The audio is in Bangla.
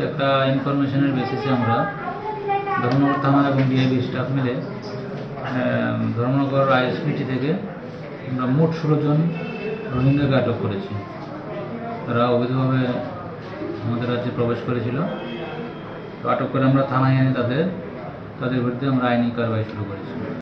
একটা ইনফরমেশনের বেসিসে আমরা ধর্মনগর থানা এবং ডিআইবি স্টাফ মিলে ধর্মনগর আইএসপিটি থেকে আমরা মোট 16 জন রোহিঙ্গাকে আটক করেছি। তারা অবৈধভাবে আমাদের রাজ্যে প্রবেশ করেছিল। তো আটক করে আমরা থানায় এনে তাদের বিরুদ্ধে আমরা আইনি কারবাই শুরু করেছি।